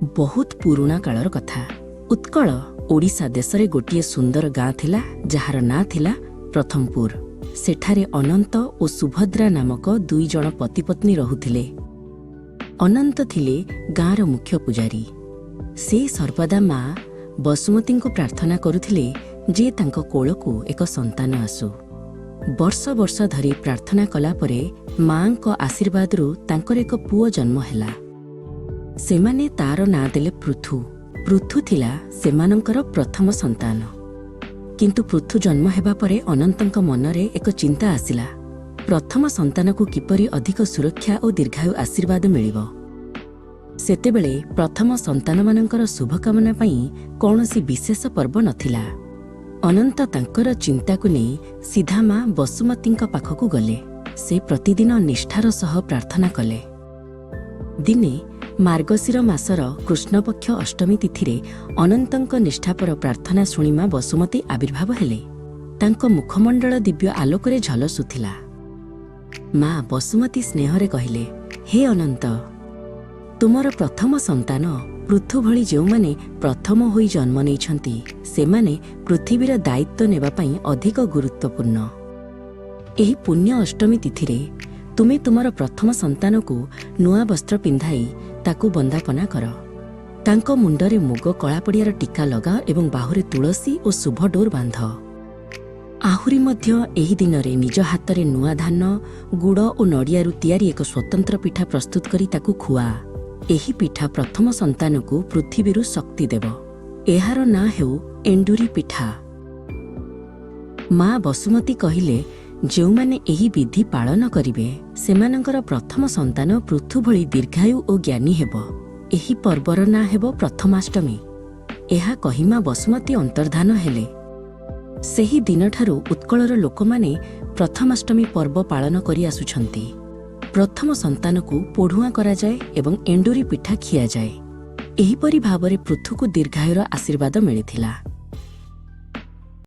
बहुत पुराणा कालर कथा। उत्कल ओडिशा देशरे गोटिए सुंदर गाँ थिला जार ना थिला प्रथमपुर। सेठारे अनंत और सुभद्रा नामक दुई जण पति पत्नी रहुथिले। अनंत थिले गाँर मुख्य पुजारी। से सर्वदा माँ बसुमती को प्रार्थना करुथिले जे तांको कोलको एक संतान आसु। वर्ष वर्ष धरी प्रार्थना कला परे माँ को आशीर्वादरू तांकर एक पुओ जन्म हैला। सेमाने तार ना देले पृथु। पृथु थिला सेमानंकर प्रथम संतान। किंतु पृथु जन्म हेबा परे अनंतंक मनरे एक चिंता आसिला। प्रथम संतान को किपरि अधिक सुरक्षा और दीर्घायु आशीर्वाद मिलिबो। सेतेबेले प्रथम संतान मानंकर शुभकामना पई कौनसी विशेष पर्व नथिला। अनंत तांकर चिंता को नहीं सीधा माँ बसुमतींक पाखकु गले। से प्रतिदिन निष्ठार सह प्रार्थना कले। दिने मार्गशीर मासर कृष्णपक्ष अष्टमी तिथिरे अनंतंक निष्ठापर प्रार्थना शुणी माँ बसुमती आविर्भाव हेले। तांको मुखमंडल दिव्य आलोकरे झलसुथिला। माँ बसुमती स्नेहरे कहिले, हे अनंत, तुमर प्रथम संतान पृथु भଳି ଯେଉଁମାନେ प्रथम होई जन्म नेइछन्ति सेमाने पृथ्वीर दायित्व नेबा पई अधिक गुरुत्वपूर्ण। एही पुण्य अष्टमी तिथिरे तुमे तुमर प्रथम संतान को नुआ वस्त्र पिंधाई ताकू बंदापना कर। तांको मुंडरे मुग कला पड़ियार टीका लगा एवं बाहुरे तुलसी और शुभ डोर बांध। आहुरी मध्य एही दिनरे निज हातरे नुआ धान गुड़ और नड़ियारू तैयारी एक स्वतंत्र पिठा प्रस्तुत करी ताकू खुआ। एही पिठा प्रथम संतान को पृथ्वीरू शक्ति देव। एहार ना हेउ एंडुरी पिठा। माँ बसुमती कहिले, जेउमाने एही विधि पालन करिवे सेमानंकर प्रथम संतान पृथु भଳି दीर्घायु और ज्ञानी हेबो। एही पर्वर ना हेबो प्रथमाष्टमी। एहा कहि माँ बसुमती अंतर्धान हेले। सेही दिनठारु उत्कलर लोकमाने प्रथमाष्टमी पर्व पालन करि आसुछन्ति। प्रथम संतान को पोढ़ुआ करा जाए एवं एंडुरी पिठा खिया जाए। एहीपरि भावरे पृथु को दीर्घायुर आशीर्वाद मिलिथिला।